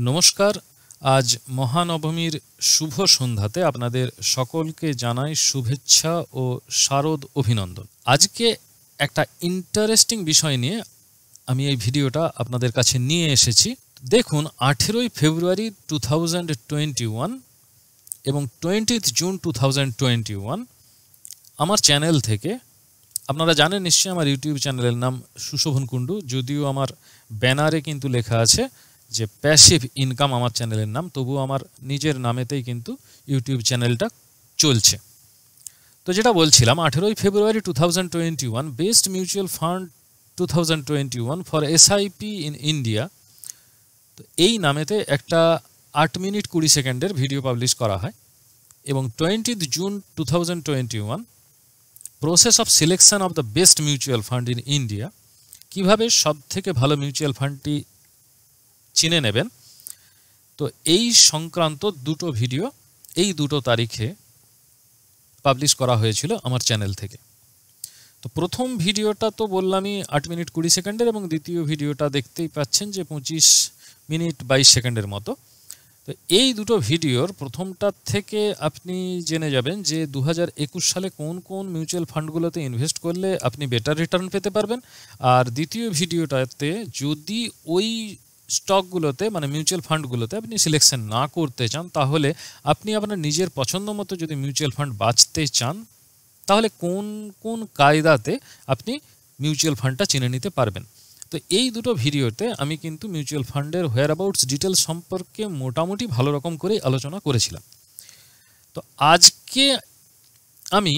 নমস্কার। আজ মহানবমীর শুভ সন্ধ্যাতে আপনাদের সকলকে জানাই শুভেচ্ছা ও শারদ অভিনন্দন। আজকে একটা ইন্টারেস্টিং বিষয় নিয়ে আমি এই ভিডিওটা আপনাদের কাছে নিয়ে এসেছি। দেখুন, 18ই ফেব্রুয়ারি 2021 এবং 20th জুন 2021 আমার চ্যানেল থেকে, আপনারা জানেন নিশ্চয়ই আমার ইউটিউব চ্যানেলের নাম সুশোভন কুণ্ডু, যদিও আমার ব্যানারে কিন্তু লেখা আছে যে প্যাসিভ ইনকাম আমার চ্যানেলের নাম, তবুও আমার নিজের নামেতেই কিন্তু ইউটিউব চ্যানেলটা চলছে। তো যেটা বলছিলাম, 18ই ফেব্রুয়ারি 2021 best mutual fund 2021 for SIP in India, তো এই নামেতে একটা 8 মিনিট 20 সেকেন্ডের ভিডিও পাবলিশ করা হয়। এবং 20th June 2021 process of selection of the best mutual fund in India, কীভাবে সব থেকে ভালো মিউচুয়াল ফান্ডটি চিনে নেবেন, তো এই সংক্রান্ত দুটো ভিডিও এই দুটো তারিখে পাবলিশ করা হয়েছিল আমার চ্যানেল থেকে। তো প্রথম ভিডিওটা তো বললামই 8 মিনিট 20 সেকেন্ডের, এবং দ্বিতীয় ভিডিওটা দেখতেই পাচ্ছেন যে 25 মিনিট 22 সেকেন্ডের মতো। তো এই দুটো ভিডিওর প্রথমটার থেকে আপনি জেনে যাবেন যে 2021 সালে কোন কোন মিউচুয়াল ফান্ডগুলোতে ইনভেস্ট করলে আপনি বেটার রিটার্ন পেতে পারবেন, আর দ্বিতীয় ভিডিওটাতে যদি ওই স্টকগুলোতে মানে মিউচুয়াল ফান্ডগুলোতে আপনি সিলেকশন না করতে চান, তাহলে আপনি আপনার নিজের পছন্দ মতো যদি মিউচুয়াল ফান্ড বাছতে চান, তাহলে কোন কোন কায়দাতে আপনি মিউচুয়াল ফান্ডটা চিনে নিতে পারবেন। তো এই দুটো ভিডিওতে আমি কিন্তু মিউচুয়াল ফান্ডের হোয়ার অ্যাবাউটস ডিটেলস সম্পর্কে মোটামুটি ভালো রকম করেই আলোচনা করেছিলাম। তো আজকে আমি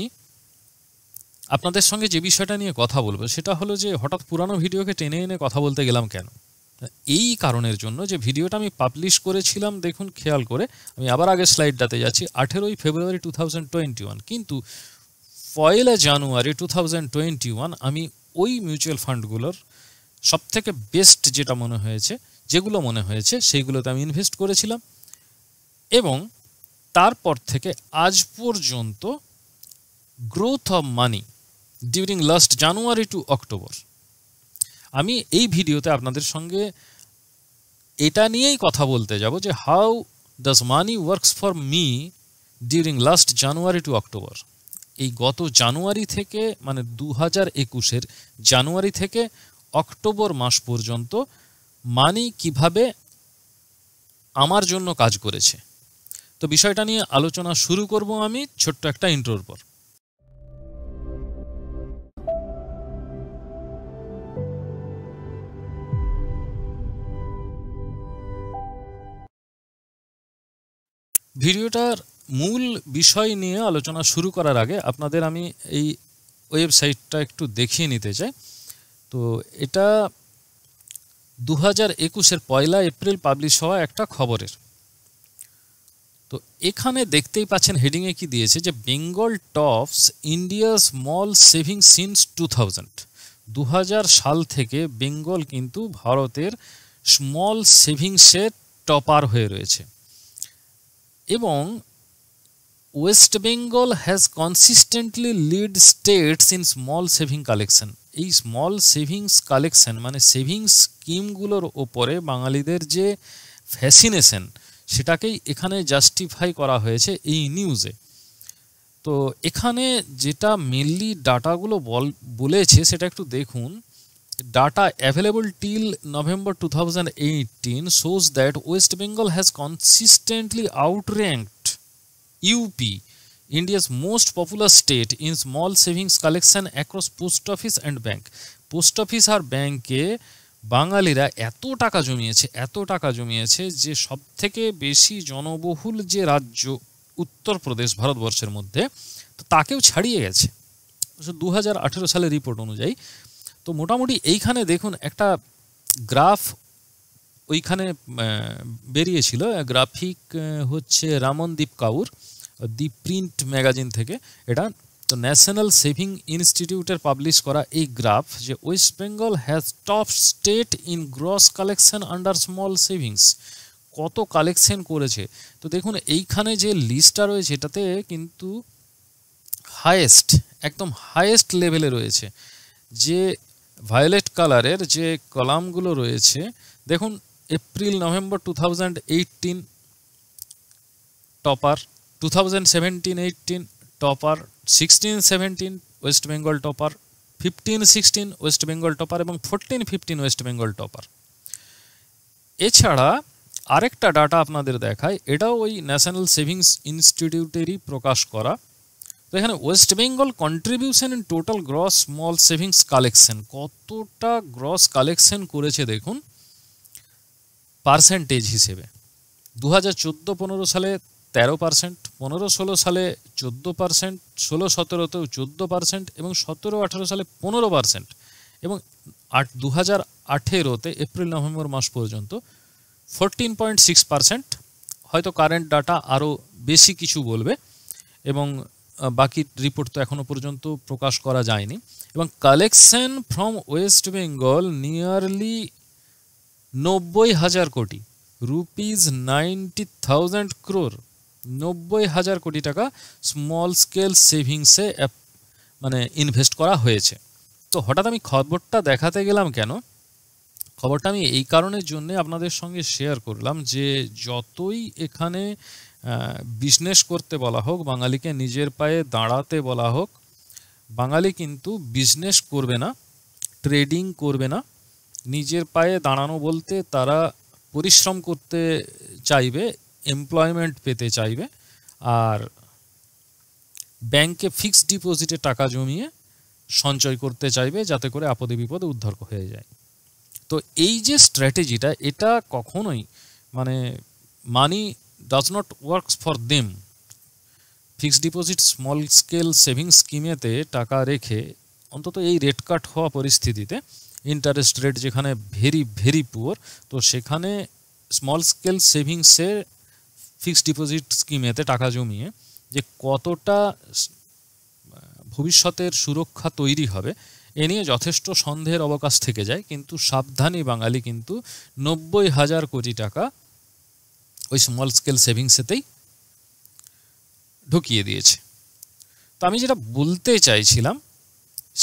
আপনাদের সঙ্গে যে বিষয়টা নিয়ে কথা বলবো সেটা হলো যে হঠাৎ পুরানো ভিডিওকে টেনে এনে কথা বলতে গেলাম কেন। এই কারণের জন্য যে ভিডিওটা আমি পাবলিশ করেছিলাম, দেখুন খেয়াল করে, আমি আবার আগে স্লাইডটাতে যাচ্ছি, 18ই ফেব্রুয়ারি 2021, কিন্তু 1 জানুয়ারি 2021 আমি ওই মিউচুয়াল ফান্ডগুলোর সবথেকে বেস্ট যেটা মনে হয়েছে, যেগুলো মনে হয়েছে সেইগুলোতে আমি ইনভেস্ট করেছিলাম। এবং তারপর থেকে আজ পর্যন্ত growth of money during last January to October, আমি এই ভিডিওতে আপনাদের সঙ্গে এটা নিয়েই কথা বলতে যাব যে how does money works for me during last January to October. এই গত জানুয়ারি থেকে, মানে 2021-এর জানুয়ারি থেকে অক্টোবর মাস পর্যন্ত মানি কিভাবে আমার জন্য কাজ করেছে। তো বিষয়টা নিয়ে আলোচনা শুরু করব আমি ছোট্ট একটা ইন্ট্রোর পর। ভিডিওটার মূল বিষয় নিয়ে আলোচনা শুরু করার আগে আপনাদের আমি এই ওয়েবসাইটটা একটু দেখিয়ে নিতে চাই। তো এটা 2021-এর 1 এপ্রিল পাবলিশ হওয়া একটা খবরের। তো এখানে দেখতেই পাচ্ছেন হেডিংয়ে কি দিয়েছে যে Bengal tops India small saving since 2000 সাল থেকে বেঙ্গল কিন্তু ভারতের স্মল সেভিংসের টপার হয়ে রয়েছে। এবং West Bengal has consistently lead states in small saving collection. এই স্মল সেভিংস কালেকশন মানে সেভিংস স্কিমগুলোর ওপরে বাঙালিদের যে ফ্যাসিনেশন, সেটাকেই এখানে জাস্টিফাই করা হয়েছে এই নিউজে। তো এখানে যেটা মেনলি ডাটাগুলো বলেছে সেটা একটু দেখুন। Data available till November 2018 shows that West Bengal has consistently outranked UP, India's most popular state, in small savings collection across post office and bank. Post office আর ব্যাংকে বাঙালিরা এত টাকা জমিয়েছে যে সব থেকে বেশি জনবহুল যে রাজ্য উত্তরপ্রদেশ ভারতবর্ষের মধ্যে, তো তাকেও ছাড়িয়ে গেছে 2018 সালের রিপোর্ট অনুযায়ী। তো মোটামুটি এইখানে দেখুন একটা গ্রাফ ওইখানে বেরিয়েছিল, গ্রাফিক হচ্ছে রামনদীপ কাউর, দি প্রিন্ট ম্যাগাজিন থেকে এটা। তো ন্যাশনাল সেভিং ইনস্টিটিউটের পাবলিশ করা এই গ্রাফ যে West Bengal has top state in gross collection under small savings, কত কালেকশন করেছে। তো দেখুন এইখানে যে লিস্টটা রয়েছে এটাতে কিন্তু হাইয়েস্ট, একদম হাইয়েস্ট লেভেলে রয়েছে। যে ভায়োলেট কালারের যে কলামগুলো রয়েছে দেখুন, April November 2018 topper, 2017-18 topper, 16-17 West Bengal topper, 15-16 West Bengal topper এবং 14-15 ওয়েস্ট বেঙ্গল টপার। এছাড়া আরেকটা ডাটা আপনাদের দেখায়, এটাও ওই ন্যাশনাল সেভিংস ইনস্টিটিউটেরই প্রকাশ করা। তো এখানে West Bengal contribution in total gross small savings collection, কতটা গ্রস কালেকশন করেছে দেখুন পার্সেন্টেজ হিসেবে। 2014-15 সালে 13%, 15-16 সালে 14%, 16-17তেও 14% এবং 17-18 সালে 15% এবং 2018-তে এপ্রিল নভেম্বর মাস পর্যন্ত 14.6%। হয়তো কারেন্ট ডাটা আরও বেশি কিছু বলবে এবং বাকি রিপোর্ট তো এখনও পর্যন্ত প্রকাশ করা যায়নি। এবং collection from West Bengal nearly 90,000 কোটি, রুপিজ 90,000 crore, 90,000 কোটি টাকা স্মল স্কেল সেভিংসে মানে ইনভেস্ট করা হয়েছে। তো হঠাৎ আমি খবরটা দেখাতে গেলাম কেন? খবরটা আমি এই কারণের জন্যে আপনাদের সঙ্গে শেয়ার করলাম যে যতই এখানে বিজনেস করতে বলা হোক, বাঙালিকে নিজের পায়ে দাঁড়াতে বলা হোক, বাঙালি কিন্তু বিজনেস করবে না, ট্রেডিং করবে না। নিজের পায়ে দাঁড়ানো বলতে তারা পরিশ্রম করতে চাইবে, এমপ্লয়মেন্ট পেতে চাইবে, আর ব্যাংকে ফিক্সড ডিপোজিটে টাকা জমিয়ে সঞ্চয় করতে চাইবে যাতে করে আপদে বিপদে উদ্ধার হয়ে যায়। তো এই যে স্ট্র্যাটেজিটা, এটা কখনোই মানে মানি does not works for them. Fixed deposit small scale savings স্কিমেতে টাকা রেখে অন্তত এই রেট কাট হওয়া পরিস্থিতিতে, ইন্টারেস্ট রেট যেখানে ভেরি ভেরি পুয়ার, তো সেখানে স্মল স্কেল সেভিংসের ফিক্সড ডিপোজিট স্কিমেতে টাকা জমিয়ে যে কতটা ভবিষ্যতের সুরক্ষা তৈরি হবে এ নিয়ে যথেষ্ট সন্দেহের অবকাশ থেকে যায়। কিন্তু সাবধানী বাঙালি কিন্তু 90,000 কোটি টাকা ওই স্মল স্কেল সেভিংসেতেই ঢুকিয়ে দিয়েছে। তো আমি যেটা বলতে চাইছিলাম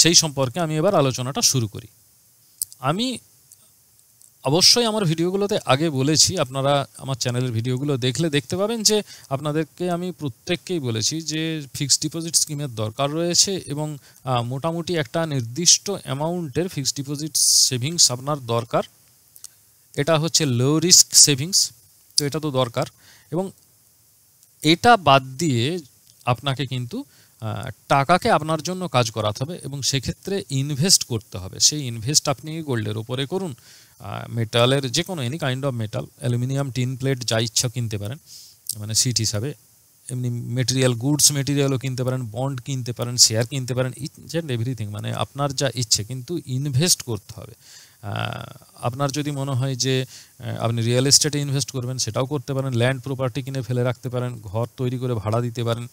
সেই সম্পর্কে আমি এবার আলোচনাটা শুরু করি। আমি অবশ্যই আমার ভিডিওগুলোতে আগে বলেছি, আপনারা আমার চ্যানেলের ভিডিওগুলো দেখলে দেখতে পাবেন যে আপনাদেরকে আমি প্রত্যেককেই বলেছি যে ফিক্সড ডিপোজিট স্কিমের দরকার রয়েছে এবং মোটামুটি একটা নির্দিষ্ট অ্যামাউন্টের ফিক্সড ডিপোজিট সেভিংস আপনার দরকার। এটা হচ্ছে লো রিস্ক সেভিংস, তো এটা তো দরকার। এবং এটা বাদ দিয়ে আপনাকে কিন্তু টাকাকে আপনার জন্য কাজ করাতে হবে এবং সেক্ষেত্রে ইনভেস্ট করতে হবে। সেই ইনভেস্ট আপনি গোল্ডের ওপরে করুন, মেটালের যে কোনো any kind of metal, aluminium, tin plate যা ইচ্ছা কিনতে পারেন মানে সিট হিসাবে, এমনি মেটেরিয়াল, গুডস মেটেরিয়ালও কিনতে পারেন, বন্ড কিনতে পারেন, শেয়ার কিনতে পারেন, ইচ অ্যান্ড এভরিথিং, মানে আপনার যা ইচ্ছে, কিন্তু ইনভেস্ট করতে হবে। আপনার যদি মনে হয় যে আপনি রিয়েল এস্টেটে ইনভেস্ট করবেন সেটাও করতে পারেন, ল্যান্ড প্রপার্টি কিনে ফেলে রাখতে পারেন, ঘর তৈরি করে ভাড়া দিতে পারেন,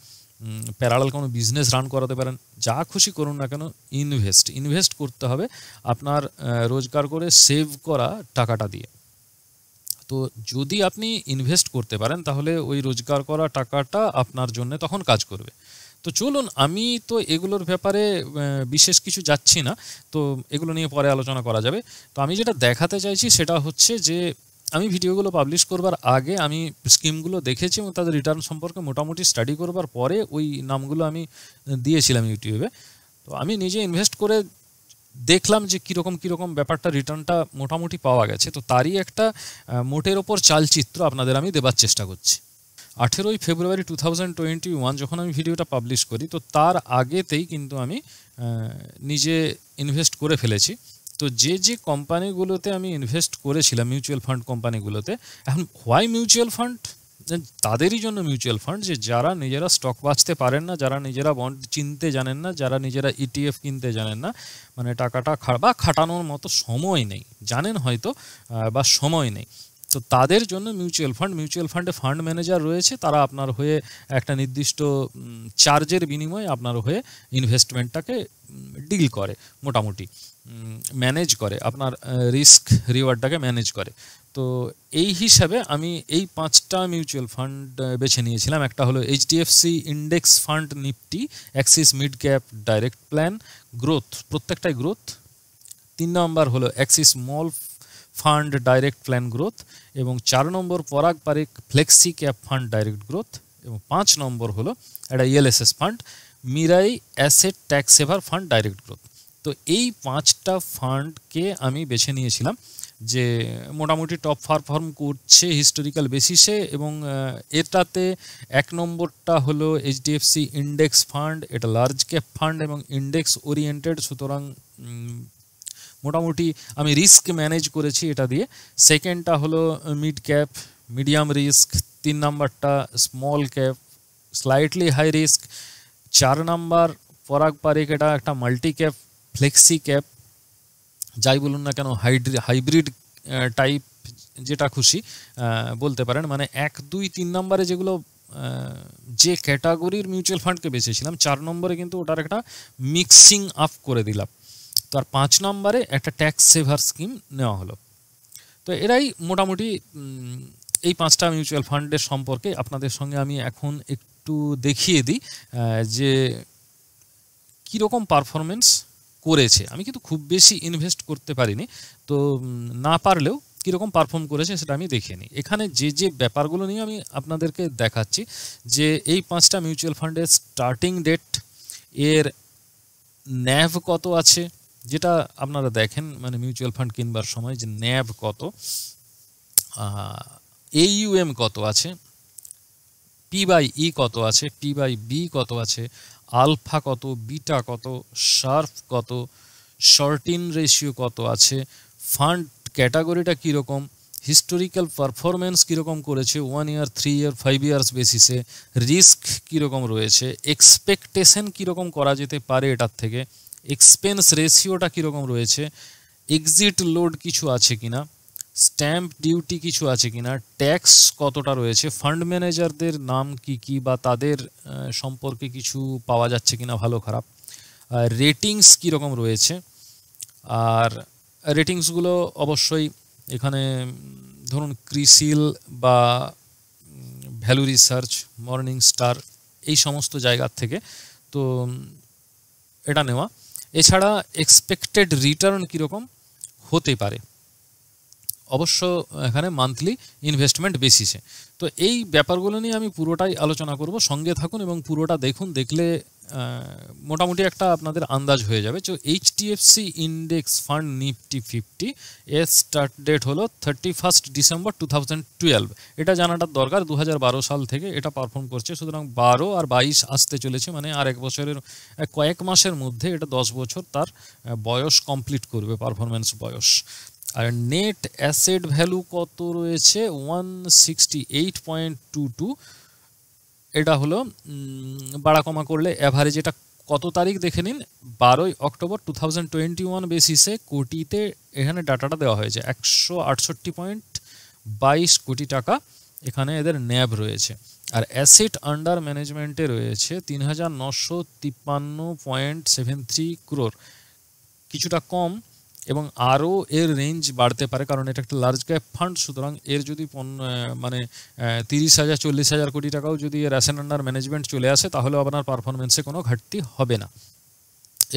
প্যারালাল কোনো বিজনেস রান করাতে পারেন, যা খুশি করুন না কেন ইনভেস্ট করতে হবে আপনার রোজগার করে সেভ করা টাকাটা দিয়ে। তো যদি আপনি ইনভেস্ট করতে পারেন তাহলে ওই রোজগার করা টাকাটা আপনার জন্য তখন কাজ করবে। তো চলুন, আমি তো এগুলোর ব্যাপারে বিশেষ কিছু যাচ্ছি না, তো এগুলো নিয়ে পরে আলোচনা করা যাবে। তো আমি যেটা দেখাতে চাইছি সেটা হচ্ছে যে আমি ভিডিওগুলো পাবলিশ করবার আগে আমি স্কিমগুলো দেখেছি এবং তাদের রিটার্ন সম্পর্কে মোটামুটি স্টাডি করবার পরে ওই নামগুলো আমি দিয়েছিলাম ইউটিউবে। তো আমি নিজে ইনভেস্ট করে দেখলাম যে কীরকম ব্যাপারটা, রিটার্নটা মোটামুটি পাওয়া গেছে। তো তারই একটা মোটের ওপর চালচিত্র আপনাদের আমি দেবার চেষ্টা করছি। 18 ফেব্রুয়ারি 2021 যখন আমি ভিডিওটা পাবলিশ করি, তো তার আগেতেই কিন্তু আমি নিজে ইনভেস্ট করে ফেলেছি। তো যে কোম্পানিগুলোতে আমি ইনভেস্ট করেছিলাম, মিউচুয়াল ফান্ড কোম্পানিগুলোতে, এখন হোয়াই মিউচুয়াল ফান্ড? তাদেরই জন্য মিউচুয়াল ফান্ড যে যারা নিজেরা স্টক বাঁচতে পারেন না, যারা নিজেরা বন্ড চিনতে জানেন না, যারা নিজেরা ইটিএফ কিনতে জানেন না, মানে টাকাটা বা খাটানোর মতো সময় নেই, জানেন হয়তো বা সময় নেই, তো তাদের জন্য মিউচুয়াল ফান্ডে ফান্ড ম্যানেজার রয়েছে, তারা আপনার হয়ে একটা নির্দিষ্ট চার্জের বিনিময়ে আপনার হয়ে ইনভেস্টমেন্টটাকে ডিল করে, মোটামুটি ম্যানেজ করে, আপনার রিস্ক রিওয়ার্ডটাকে ম্যানেজ করে। তো এই হিসাবে আমি এই 5টা মিউচুয়াল ফান্ড বেছে নিয়েছিলাম। একটা হলো HDFC index fund Nifty, Axis mid cap direct plan, growth, প্রত্যেকটাই গ্রোথ। 3 নম্বর হলো Axis small fund direct plan growth, এবং 4 নম্বর পরাগ Parikh flexi cap fund direct growth, এবং 5 নম্বর হলো একটা ELSS fund Mirae asset tax সেভার ফান্ড ডাইরেক্ট গ্রোথ। তো এই 5টা ফান্ডকে আমি বেছে নিয়েছিলাম যে মোটামুটি টপ পারফর্ম করছে হিস্টোরিক্যাল বেসিসে, এবং এটাতে 1 নম্বরটা হলো এইচডিএফসি ইন্ডেক্স ফান্ড, এটা লার্জ ক্যাপ ফান্ড এবং ইন্ডেক্স ওরিয়েন্টেড, সুতরাং মোটামুটি আমি রিস্ক ম্যানেজ করেছি এটা দিয়ে। সেকেন্ডটা হলো মিড ক্যাপ মিডিয়াম রিস্ক, 3 নাম্বারটা small cap slightly high risk, 4 number Parag Parikh এটা একটা মাল্টি ক্যাপ ফ্লেক্সি ক্যাপ, যাই বলুন না কেন হাইব্রিড টাইপ যেটা খুশি বলতে পারেন, মানে 1, 2, 3 নম্বরে যেগুলো যে ক্যাটাগরির মিউচুয়াল ফান্ডকে বেছেছিলাম, 4 নম্বরে কিন্তু ওটার একটা মিক্সিং আপ করে দিলাম। তো আর 5 নম্বরে একটা ট্যাক্স সেভার স্কিম নেওয়া হলো। তো এরাই মোটামুটি এই 5টা মিউচুয়াল ফান্ডের সম্পর্কে আপনাদের সঙ্গে আমি এখন একটু দেখিয়ে দিই যে কীরকম পারফরমেন্স করেছে। আমি কিন্তু খুব বেশি ইনভেস্ট করতে পারিনি, তো না পারলেও কীরকম পারফর্ম করেছে সেটা আমি দেখিয়ে নিই। এখানে যে ব্যাপারগুলো নিয়ে আমি আপনাদেরকে দেখাচ্ছি যে এই 5টা মিউচুয়াল ফান্ডের স্টার্টিং ডেট, এর ন্যাভ কত আছে, যেটা আপনারা দেখেন মানে মিউচুয়াল ফান্ড কিনবার সময় যে ন্যাভ কত, AUM কত আছে, P/E কত আছে, P/B কত আছে, আলফা কত, বিটা কত, শার্প কত, শর্ট ইন রেশিও কত আছে, ফান্ড ক্যাটাগরিটা কীরকম, হিস্টোরিক্যাল পারফরমেন্স কীরকম করেছে 1 ইয়ার 3 ইয়ার 5 ইয়ার্স বেসিসে, রিস্ক কীরকম রয়েছে, এক্সপেকটেশন কীরকম করা যেতে পারে এটার থেকে, এক্সপেন্স রেশিওটা কীরকম রয়েছে, এক্সিট লোড কিছু আছে কিনা, স্ট্যাম্প ডিউটি কিছু আছে কিনা, ট্যাক্স কতটা রয়েছে, ফান্ড ম্যানেজারদের নাম কি বা তাদের সম্পর্কে কিছু পাওয়া যাচ্ছে কিনা ভালো খারাপ, রেটিংস কীরকম রয়েছে। আর রেটিংসগুলো অবশ্যই এখানে ধরুন ক্রিসিল বা ভ্যালু রিসার্চ, মর্নিং স্টার এই সমস্ত জায়গার থেকে তো এটা নেওয়া। এছাড়া এক্সপেক্টেড রিটার্ন কীরকম হতে পারে, অবশ্য এখানে মান্থলি ইনভেস্টমেন্ট বেসিসে। তো এই ব্যাপারগুলো নিয়ে আমি পুরোটাই আলোচনা করব, সঙ্গে থাকুন এবং পুরোটা দেখুন, দেখলে মোটামুটি একটা আপনাদের আন্দাজ হয়ে যাবে। তো এইচডিএফসি ইন্ডেক্স ফান্ড নিফটি 50 এর স্টার্ট ডেট হলো 31 ডিসেম্বর 2012। এটা জানাটার দরকার, 2012 সাল থেকে এটা পারফর্ম করছে, সুতরাং 12 আর 22 আসতে চলেছে, মানে আর এক বছরের কয়েক মাসের মধ্যে এটা 10 বছর তার বয়স কমপ্লিট করবে, পারফরমেন্স বয়স। আর নেট অ্যাসেট ভ্যালু কত রয়েছে 168.22, এটা হলো বাড়া কমা করলে অ্যাভারেজ। এটা কত তারিখ দেখে নিন, 12 অক্টোবর 2021 বেসিসে কোটিতে এখানে ডাটাটা দেওয়া হয়েছে, 168.22 কোটি টাকা এখানে এদের ন্যাব রয়েছে। আর অ্যাসেট আন্ডার ম্যানেজমেন্টে রয়েছে 3953.73 ক্রোর, কিছুটা কম, এবং আরও এর রেঞ্জ বাড়তে পারে কারণ এটা একটা লার্জ ক্যাপ ফান্ড, সুতরাং এর যদি মানে 30,000 40,000 কোটি টাকাও যদি এর অ্যাসেট আন্ডার ম্যানেজমেন্ট চলে আসে তাহলেও আপনার পারফরমেন্সে কোনো ঘাটতি হবে না।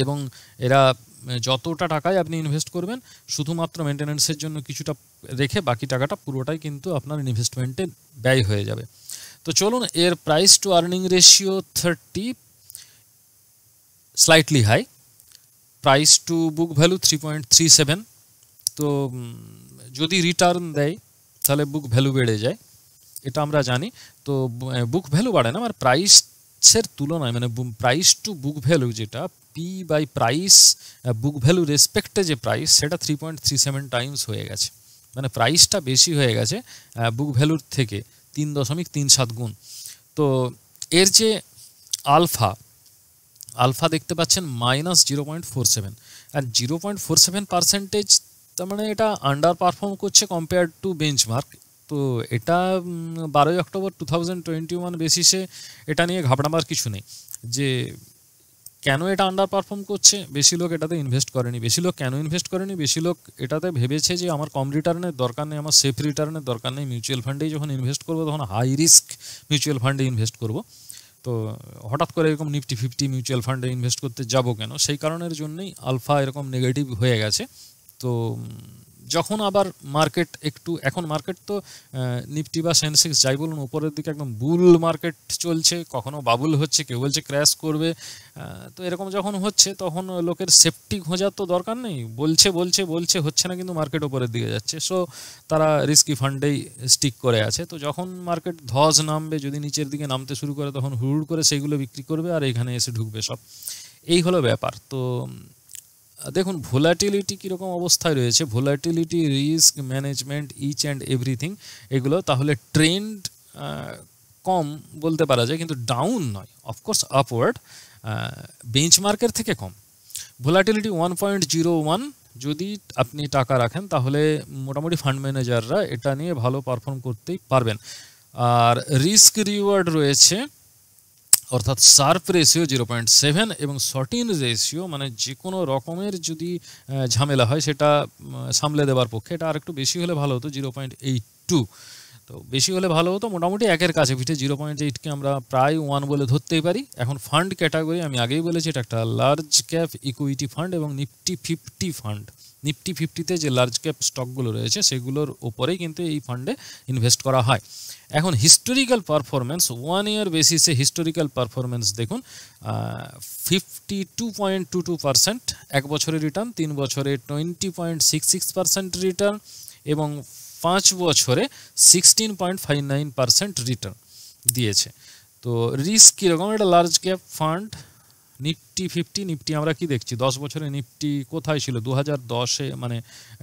এবং এরা যতটা টাকায় আপনি ইনভেস্ট করবেন শুধুমাত্র মেনটেন্যান্সের জন্য কিছুটা রেখে বাকি টাকাটা পুরোটাই কিন্তু আপনার ইনভেস্টমেন্টে ব্যয় হয়ে যাবে। তো চলুন, এর price to earning ratio 30, slightly high, price to book value 3.37। তো যদি রিটার্ন দেয় তাহলে বুক ভ্যালু বেড়ে যায়, এটা আমরা জানি। তো বুক ভ্যালু বাড়ে না, আর প্রাইসের তুলনায় মানে প্রাইস টু বুক ভ্যালু যেটা P/প্রাইস বুক ভ্যালু রেসপেক্টে যে প্রাইস সেটা 3.37 টাইমস হয়ে গেছে, মানে প্রাইসটা বেশি হয়ে গেছে বুক ভ্যালুর থেকে 3.37 গুণ। তো এর যে আলফা দেখতে পাচ্ছেন -0.47, আর 0.47%, তার মানে এটা আন্ডার পারফর্ম করছে কম্পেয়ার টু বেঞ্চমার্ক। তো এটা 12 অক্টোবর 2021 বেসিসে এটা নিয়ে ঘাবড়াবার কিছু নেই যে কেন এটা আন্ডার পারফর্ম করছে। বেশি লোক এটাতে ইনভেস্ট করেনি। বেশি লোক কেন ইনভেস্ট করেনি? বেশি লোক এটাতে ভেবেছে যে আমার কম রিটার্নের দরকার নেই, আমার সেফ রিটার্নের দরকার নেই, মিউচুয়াল ফান্ডেই যখন ইনভেস্ট করবো তখন হাই রিস্ক মিউচুয়াল ফান্ডে ইনভেস্ট করব। তো হঠাৎ করে এরকম নিফটি 50 মিউচুয়াল ফান্ডে ইনভেস্ট করতে যাব কেন? সেই কারণের জন্যই আলফা এরকম নেগেটিভ হয়ে গেছে। তো যখন আবার মার্কেট একটু, এখন মার্কেট তো নিফটি বা সেন্সেক্স যাই বলুন উপরের দিকে একদম বুল মার্কেট চলছে, কখনো বাবুল হচ্ছে, কেউ বলছে ক্র্যাশ করবে। তো এরকম যখন হচ্ছে তখন লোকের সেফটি খোঁজার তো দরকার নেই, বলছে বলছে বলছে হচ্ছে না, কিন্তু মার্কেট উপরের দিকে যাচ্ছে, সো তারা রিস্কি ফান্ডেই স্টিক করে আছে। তো যখন মার্কেট ধস নামবে, যদি নিচের দিকে নামতে শুরু করে, তখন হুড় করে সেইগুলো বিক্রি করবে আর এখানে এসে ঢুকবে সব। এই হলো ব্যাপার। তো দেখুন ভোলাটিলিটি কীরকম অবস্থায় রয়েছে, volatility, risk management, each and everything এগুলো, তাহলে ট্রেন্ড কম বলতে পারা যায়, কিন্তু ডাউন নয়, অফকোর্স আপওয়ার্ড, বেঞ্চমার্কের থেকে কম। ভোলাটিলিটি 1.01, যদি আপনি টাকা রাখেন তাহলে মোটামুটি ফান্ড ম্যানেজাররা এটা নিয়ে ভালো পারফর্ম করতেই পারবেন। আর রিস্ক রিওয়ার্ড রয়েছে, অর্থাৎ শার্প রেশিও 0.7 এবং শর্টিন রেশিও, মানে যে কোনো রকমের যদি ঝামেলা হয় সেটা সামলে দেওয়ার পক্ষে এটা আরেকটু বেশি হলে ভালো হতো, 0.82। তো বেশি হলে ভালো হতো, মোটামুটি একের কাছে পিঠে 0.8কে আমরা প্রায় 1 বলে ধরতেই পারি। এখন ফান্ড ক্যাটাগরি আমি আগেই বলেছি, এটা একটা লার্জ ক্যাপ ইকুইটি ফান্ড এবং নিফটি 50 ফান্ড। নিফটি 50তে যে লার্জ ক্যাপ স্টকগুলো রয়েছে সেগুলোর ওপরেই কিন্তু এই ফান্ডে ইনভেস্ট করা হয়। এখন হিস্টোরিক্যাল পারফরমেন্স, 1 ইয়ার বেসিসে হিস্টোরিক্যাল পারফরমেন্স দেখুন, 52.22%, 1 বছরের রিটার্ন, 3 বছরে 20.66% রিটার্ন এবং 5 বছরে 16.59% রিটার্ন দিয়েছে। তো রিস্ক কীরকম, এটা large cap fund, Nifty 50। Nifty আমরা কি দেখছি, 10 বছরে নিফটি কোথায় ছিল 2010-এ, মানে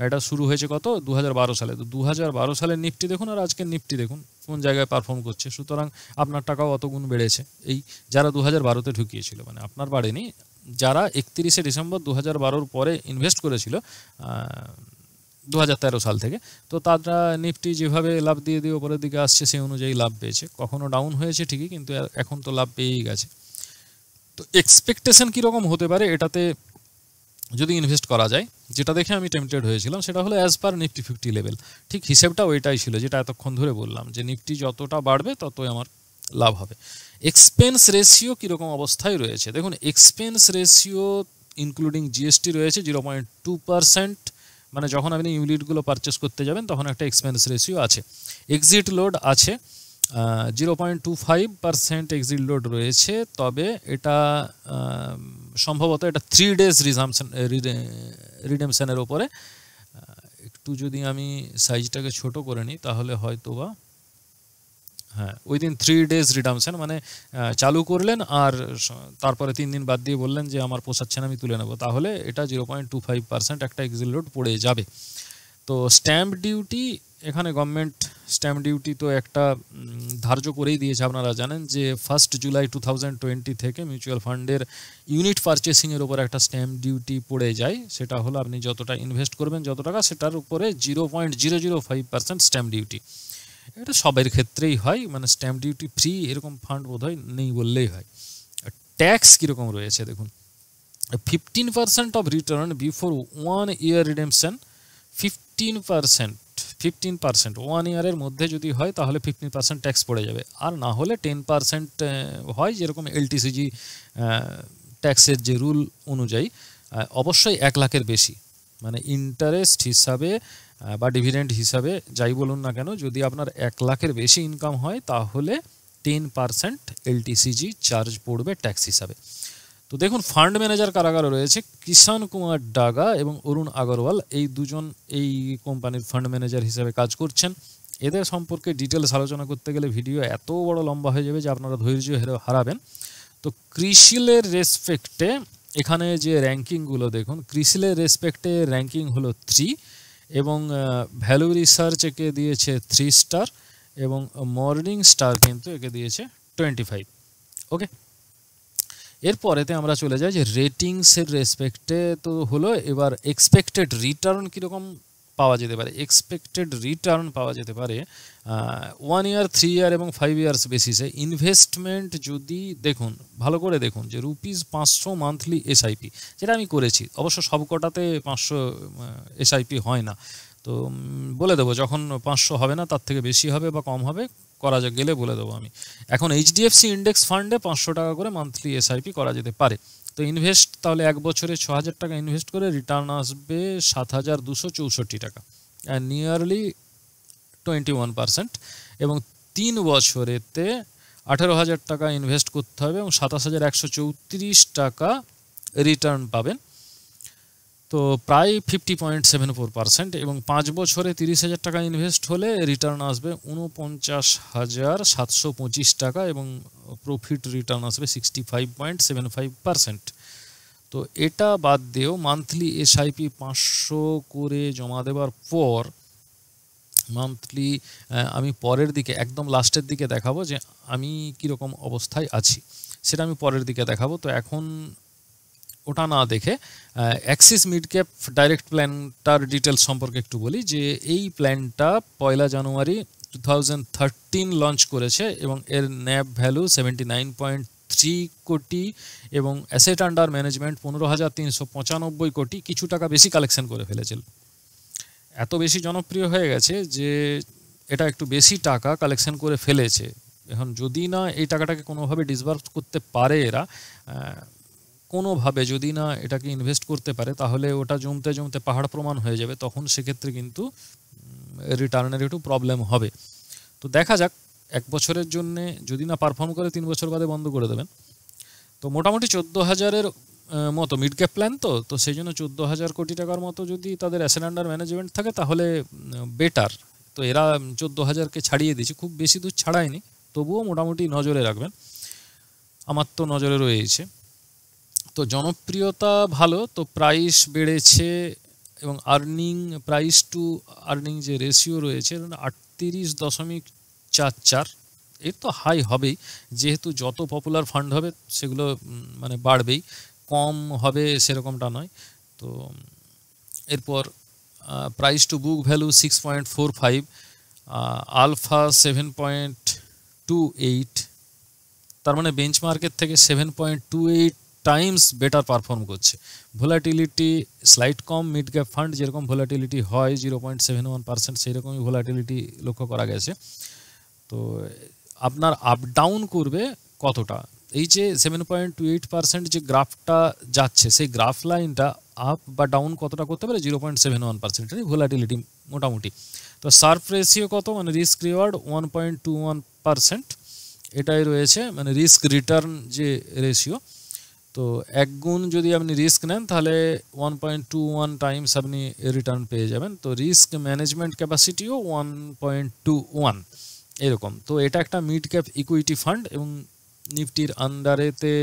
এটা শুরু হয়েছে কত 2012 সালে। তো 2012 সালের নিফটি দেখুন আর আজকের নিফটি দেখুন কোন জায়গায় পারফর্ম করছে। সুতরাং আপনার টাকাও অত গুণ বেড়েছে, এই যারা 2012-তে ঢুকিয়েছিল, মানে আপনার বাড়েনি, যারা 31শে ডিসেম্বর 2012-র পরে ইনভেস্ট করেছিল 2013 সাল থেকে, তো তারা নিফটি যেভাবে লাভ দিয়ে দিয়ে ওপরের দিকে আসছে সেই অনুযায়ী লাভ পেয়েছে। কখনো ডাউন হয়েছে ঠিকই, কিন্তু এখন তো লাভ পেয়েই গেছে। তো এক্সপেকটেশন কীরকম হতে পারে এটাতে যদি ইনভেস্ট করা যায়, যেটা দেখে আমি টেম্পটেড হয়েছিলাম সেটা হলো অ্যাজ পার নিফটি 50 লেভেল। ঠিক হিসেবটা ওইটাই ছিল যেটা এতক্ষণ ধরে বললাম, যে নিফটি যতটা বাড়বে ততই আমার লাভ হবে। এক্সপেন্স রেশিও কীরকম অবস্থায় রয়েছে দেখুন, এক্সপেন্স রেশিও ইনক্লুডিং জিএসটি রয়েছে 0.2%, মানে যখন আপনি ইউনিটগুলো পারচেস করতে যাবেন তখন একটা এক্সপেন্স রেশিও আছে। এক্সিট লোড আছে 0.25% এক্সিট লোড রয়েছে, তবে এটা সম্ভবত এটা 3 days রিডেমশনের ওপরে। একটু যদি আমি সাইজটাকে ছোট করে নিই তাহলে হয়তো বা, হ্যাঁ, উইদিন 3 days রিডামশন, মানে চালু করলেন আর তারপরে 3 দিন বাদ দিয়ে বললেন যে আমার পোষাচ্ছে না আমি তুলে নেব, তাহলে এটা 0.25% একটা এক্সিট লোড পড়ে যাবে। তো স্ট্যাম্প ডিউটি, এখানে গভর্নমেন্ট স্ট্যাম্প ডিউটি তো একটা ধার্য করেই দিয়েছে, আপনারা জানেন যে 1 জুলাই 2020 থেকে মিউচুয়াল ফান্ডের ইউনিট পারচেসিংয়ের উপর একটা স্ট্যাম্প ডিউটি পড়ে যায়। সেটা হলো আপনি যতটা ইনভেস্ট করবেন যত টাকা, সেটার উপরে 0.005% স্ট্যাম্প ডিউটি। এটা সবের ক্ষেত্রেই হয়, মানে স্ট্যাম্প ডিউটি ফ্রি এরকম ফান্ড বোধহয় নেই বললেই হয়। ট্যাক্স কীরকম রয়েছে দেখুন, 15% of return before 1 year redemption, 15% 1 ইয়ারের মধ্যে যদি হয় তাহলে 15% ট্যাক্স পড়ে যাবে, আর না হলে 10% হয়, যেরকম এলটিসিজি ট্যাক্সের যে রুল অনুযায়ী। অবশ্যই 1 লাখের বেশি, মানে ইন্টারেস্ট হিসাবে বা ডিভিডেন্ড হিসাবে যাই বলুন না কেন, যদি আপনার 1 লাখের বেশি ইনকাম হয় তাহলে 10% এলটিসিজি চার্জ পড়বে ট্যাক্স হিসাবে। তো দেখুন ফান্ড ম্যানেজার কারা কারা রয়েছে, কিষান কুমার ডাগা এবং অরুণ আগরওয়াল, এই দুজন এই কোম্পানির ফান্ড ম্যানেজার হিসেবে কাজ করছেন। এদের সম্পর্কে ডিটেলস আলোচনা করতে গেলে ভিডিও এত বড় লম্বা হয়ে যাবে যে আপনারা ধৈর্য হারাবেন। তো ক্রিসিলের রেসপেক্টে এখানে যে র্যাঙ্কিংগুলো দেখুন, ক্রিসিলের রেসপেক্টে র্যাঙ্কিং হলো 3 এবং ভ্যালু রিসার্চ একে দিয়েছে 3 স্টার এবং মর্নিং স্টার কিন্তু একে দিয়েছে 25। ওকে, এরপরেতে আমরা চলে যাই যে রেটিংসের রেসপেক্টে। তো হলো এবার এক্সপেক্টেড রিটার্ন কীরকম পাওয়া যেতে পারে। এক্সপেক্টেড রিটার্ন পাওয়া যেতে পারে 1 year, 3 year এবং 5 years বেসিসে। ইনভেস্টমেন্ট যদি দেখুন, ভালো করে দেখুন যে ₹500 মান্থলি এসআইপি, যেটা আমি করেছি, অবশ্য সবকটাতে 500 এসআইপি হয় না, তো বলে দেবো যখন 500 হবে না, তার থেকে বেশি হবে বা কম হবে, করা গেলে বলে দেবো আমি। এখন এইচডিএফসি ইন্ডেক্স ফান্ডে 500 টাকা করে মান্থলি এসআইপি করা যেতে পারে। তো ইনভেস্ট তাহলে 1 বছরে 6000 টাকা ইনভেস্ট করে রিটার্ন আসবে 7264 টাকা। নিয়ারলি 21%, এবং 3 বছরেতে 18,000 টাকা ইনভেস্ট করতে হবে এবং 27,134 টাকা রিটার্ন পাবেন, তো প্রায় 50.74%, এবং 5 বছরে 30,000 টাকা ইনভেস্ট হলে রিটার্ন আসবে 49,725 টাকা এবং প্রফিট রিটার্ন আসবে 65.75%। তো এটা বাদ দিয়েও মান্থলি এসআইপি 500 করে জমা দেওয়ার পর মান্থলি আমি পরের দিকে একদম লাস্টের দিকে দেখাবো যে আমি কীরকম অবস্থায় আছি, সেটা আমি পরের দিকে দেখাবো। তো এখন ওটা না দেখে Axis mid cap direct প্ল্যানটার details সম্পর্কে একটু বলি, যে এই প্ল্যানটা 1 জানুয়ারি 2013 লঞ্চ করেছে এবং এর ন্যাব ভ্যালু 79.3 কোটি এবং অ্যাসেট আন্ডার ম্যানেজমেন্ট 15,395 কোটি, কিছু টাকা বেশি কালেকশন করে ফেলেছিল। এত বেশি জনপ্রিয় হয়ে গেছে যে এটা একটু বেশি টাকা কালেকশন করে ফেলেছে। এখন যদি না এই টাকাটাকে কোনোভাবে ডিসবার্স করতে পারে এরা, কোনোভাবে যদি না এটাকে ইনভেস্ট করতে পারে, তাহলে ওটা জমতে জমতে পাহাড় প্রমাণ হয়ে যাবে, তখন সেক্ষেত্রে কিন্তু রিটার্নের একটু প্রবলেম হবে। তো দেখা যাক, 1 বছরের জন্য যদি না পারফর্ম করে 3 বছর বাদে বন্ধ করে দেবেন। তো মোটামুটি 14,000-এর মতো মিড ক্যাপ প্ল্যান, তো সেই জন্য 14,000 কোটি টাকার মতো যদি তাদের অ্যাসেট আন্ডার ম্যানেজমেন্ট থাকে তাহলে বেটার। তো এরা 14,000-কে ছাড়িয়ে দিয়েছে, খুব বেশি দূর ছাড়ায়নি, তবুও মোটামুটি নজরে রাখবেন, আমার তো নজরে রয়েছে। তো জনপ্রিয়তা ভালো, তো প্রাইস বেড়েছে এবং প্রাইস টু আর্নিং যে রেশিও রয়েছে 38.44, এর তো হাই হবেই, যেহেতু যত পপুলার ফান্ড হবে সেগুলো মানে বাড়বেই, কম হবে সেরকমটা নয়। তো এরপর price to book value 6.45, alpha 7.28, তার মানে বেঞ্চমার্কের থেকে 7.28 টাইমস বেটার পারফর্ম করছে। ভোলাটিলিটি স্লাইট কম, মিড ক্যাপ ফান্ড যেরকম ভোলাটিলিটি হয় 0.71%, সেই রকমই ভোলাটিলিটি লক্ষ্য করা গেছে। তো আপনার আপ ডাউন করবে কতটা, এই যে 7.28% যে গ্রাফটা যাচ্ছে, সেই গ্রাফ লাইনটা আপ বা ডাউন কতটা করতে পারে, 0.71%, ভোলাটিলিটি মোটামুটি। তো শার্প রেশিও কত, মানে রিস্ক রিওয়ার্ড 1.21%, এটাই রয়েছে, মানে রিস্ক রিটার্ন যে রেশিও। তো 1 গুণ যদি আপনি রিস্ক নেন তাহলে 1.21 টাইমস আপনি রিটার্ন পেয়ে যাবেন। তো রিস্ক ম্যানেজমেন্ট ক্যাপাসিটিও 1.21 এরকম। তো এটা একটা মিড ক্যাপ ইকুইটি ফান্ড এবং নিফটির আন্ডারেতে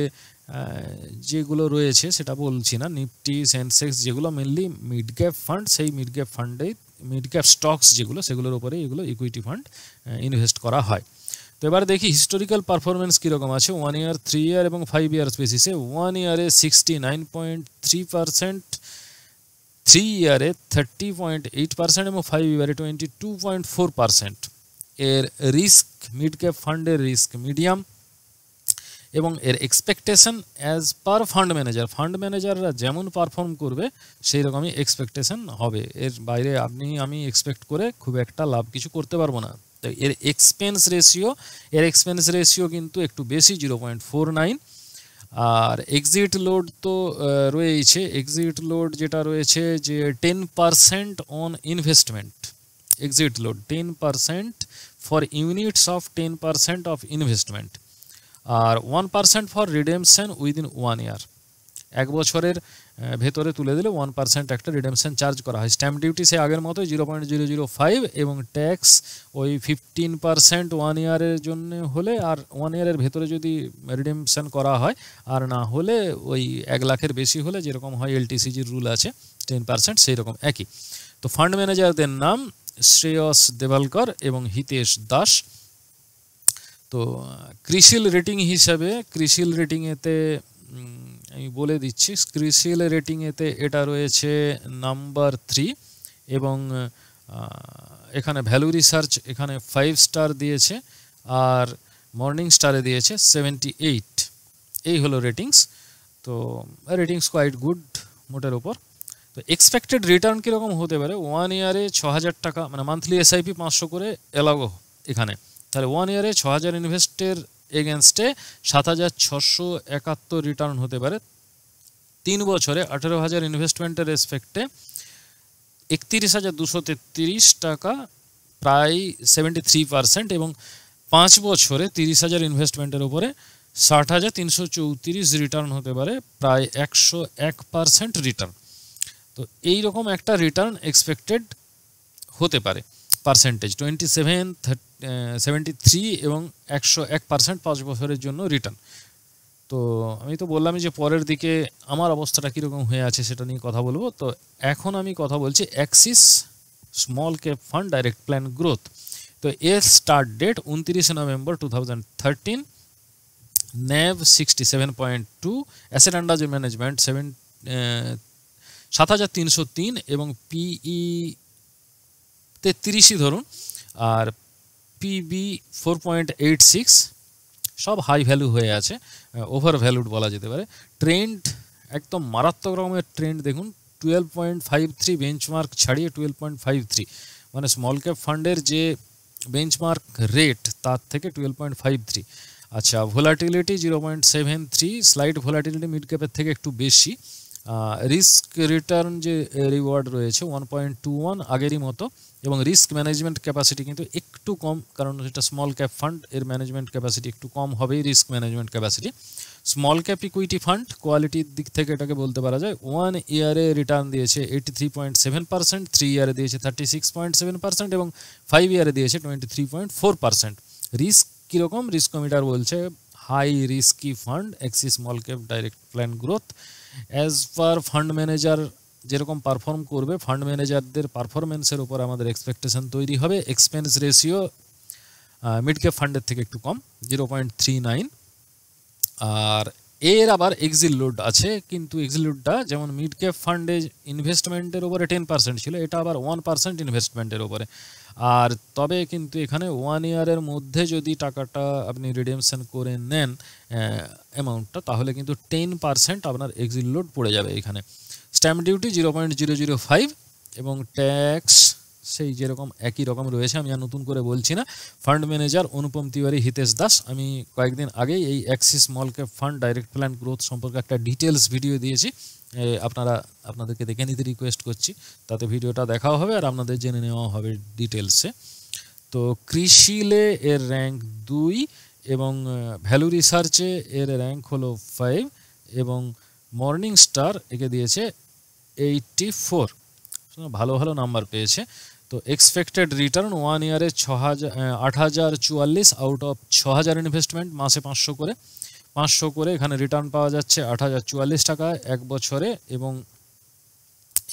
যেগুলো রয়েছে সেটা বলছি না, নিফটি সেন্সেক্স যেগুলো মেনলি মিড ক্যাপ ফান্ড, সেই mid cap ফান্ডেই mid cap stocks যেগুলো সেগুলোর উপরে এগুলো ইকুইটি ফান্ড ইনভেস্ট করা হয়। তো এবার দেখি হিস্টোরিক্যাল পারফরমেন্স কীরকম আছে 1 ইয়ার, 3 ইয়ার এবং 5 ইয়ার্স বেসিসে। 1 ইয়ারে 69.3%, 3 ইয়ারে 30.8% এবং 5 ইয়ারে 22.4%। এর রিস্ক মিড ক্যাপ ফান্ডের রিস্ক মিডিয়াম এবং এর এক্সপেকটেশন অ্যাজ পার ফান্ড ম্যানেজাররা যেমন পারফর্ম করবে সেই রকমই এক্সপেকটেশন হবে, এর বাইরে আমি এক্সপেক্ট করে খুব একটা লাভ কিছু করতে পারবো না। তো এর এক্সপেন্স রেশিও কিন্তু একটু বেশি 0.49, আর এক্সিট লোড তো রয়েছে, এক্সিট লোড যেটা রয়েছে যে 10% on investment, exit load 10% for units of 10% of investment, আর 1% ফর রিডেমশন উইদিন 1 ইয়ার। 1 বছরের ভেতরে তুলে দিলে 1% একটা রিডেমশন চার্জ করা হয়। স্ট্যাম্প ডিউটি সে আগের মতোই 0.005 এবং ট্যাক্স ওই 15% 1 ইয়ারের জন্য হলে, আর 1 ইয়ারের ভেতরে যদি রিডেমশন করা হয়, আর না হলে ওই 1 লাখের বেশি হলে যেরকম হয় এলটিসিজির রুল আছে 10%, সেই রকম একই। তো ফান্ড ম্যানেজারদের নাম শ্রেয়স দেভালকর এবং হিতেশ দাস। তো ক্রিসিল রেটিং হিসাবে, ক্রিসিল রেটিংয়েতে আমি বলে দিচ্ছি, ক্রিসিল রেটিংয়েতে এটা রয়েছে নাম্বার 3 এবং এখানে ভ্যালু রিসার্চ এখানে 5 স্টার দিয়েছে আর মর্নিং স্টারে দিয়েছে 78। এই হলো রেটিংস। তো রেটিংস কোয়াইট গুড মোটের ওপর। তো এক্সপেক্টেড রিটার্ন কীরকম হতে পারে, 1 ইয়ারে 6,000 টাকা, মানে মান্থলি এসআইপি 500 করে এলাগো এখানে, তাহলে 1 ইয়ারে 6,000 ইনভেস্টের এগেনস্টে 7,671 রিটার্ন হতে পারে। 3 বছরে 18,000 ইনভেস্টমেন্টের রেসপেক্টে 31,233 টাকা, প্রায় 73%, এবং 5 বছরে 30,000 ইনভেস্টমেন্টের উপরে 60,334 রিটার্ন হতে পারে, প্রায় 101% রিটার্ন। তো এইরকম একটা রিটার্ন এক্সপেক্টেড হতে পারে, পার্সেন্টেজ 27, 73 এবং 101% 5 বছরের জন্য রিটার্ন। তো আমি তো বললামই যে পরের দিকে আমার অবস্থাটা কীরকম হয়ে আছে সেটা নিয়ে কথা বলবো। তো এখন আমি কথা বলছি Axis small cap fund direct plan growth. তো এর start date 29 November 2013, NAV 67.2, asset under management 7,303 এবং PE 33 ধরুন, আর PB 4.86, সব হাই ভ্যালু হয়ে আছে, ওভার ভ্যালুড বলা যেতে পারে। ট্রেন্ড একদম মারাত্মক রকমের ট্রেন্ড দেখুন, 12.53 বেঞ্চমার্ক ছাড়িয়ে 12.53, মানে স্মল ক্যাপ ফান্ডের যে বেঞ্চমার্ক রেট তার থেকে 12.53। আচ্ছা, ভোলাটিলিটি 0.73, স্লাইড ভোলাটিলিটি মিড ক্যাপের থেকে একটু বেশি। রিস্ক রিটার্ন যে রিওয়ার্ড রয়েছে 1.21, আগেরই মতো, এবং রিস্ক ম্যানেজমেন্ট ক্যাপাসিটি কিন্তু একটু কম, কারণ এটা স্মল ক্যাপ ফান্ড, এর ম্যানেজমেন্ট ক্যাপাসিটি একটু কম হবেই risk management capacity. Small cap equity fund, কোয়ালিটির দিক থেকে এটাকে বলতে পারা যায়। 1 ইয়ারে রিটার্ন দিয়েছে 83.7%, 3 ইয়ারে দিয়েছে 36.7% এবং 5 ইয়ারে দিয়েছে 23.4%। রিস্ক কীরকম? রিস্কোমিটার বলছে high risky fund Axis small cap direct plan growth. As per fund manager যেরকম পারফর্ম করবে, ফান্ড ম্যানেজারদের পারফরমেন্সের উপর আমাদের এক্সপেকটেশন তৈরি হবে। এক্সপেন্স রেশিও মিড ক্যাপ ফান্ডের থেকে একটু কম, 0.39। আর এর আবার এক্সিট লোড আছে, কিন্তু এক্সিট লোডটা যেমন মিড ক্যাপ ফান্ডে ইনভেস্টমেন্টের উপরে 10% ছিল, এটা আবার 1% ইনভেস্টমেন্টের উপরে। আর তবে কিন্তু এখানে 1 ইয়ারের মধ্যে যদি টাকাটা আপনি রিডেমশন করে নেন অ্যামাউন্টটা, তাহলে কিন্তু 10% আপনার এক্সিট লোড পড়ে যাবে এখানে। স্ট্যাম্প ডিউটি 0.005 এবং ট্যাক্স সেই যেরকম একই রকম রয়েছে, আমি আর নতুন করে বলছি না। ফান্ড ম্যানেজার অনুপম তিওয়ারি, হিতেশ দাস। আমি কয়েকদিন আগেই এই Axis small cap fund direct plan growth সম্পর্কে একটা ডিটেলস ভিডিও দিয়েছি, আপনাদেরকে দেখে নিতে রিকোয়েস্ট করছি, তাতে ভিডিওটা দেখাও হবে আর আপনাদের জেনে নেওয়া হবে ডিটেলসে। তো কৃষিলে এর র্যাঙ্ক 2 এবং ভ্যালু রিসার্চে এর র্যাঙ্ক হলো 5 এবং মর্নিং স্টার একে দিয়েছে 84, ভালো ভালো নাম্বার পেয়েছে। তো এক্সপেক্টেড রিটার্ন 1 ইয়ারে 8,044 আউট অফ 6,000 ইনভেস্টমেন্ট, মাসে 500 করে এখানে রিটার্ন পাওয়া যাচ্ছে 8,044 টাকায় 1 বছরে। এবং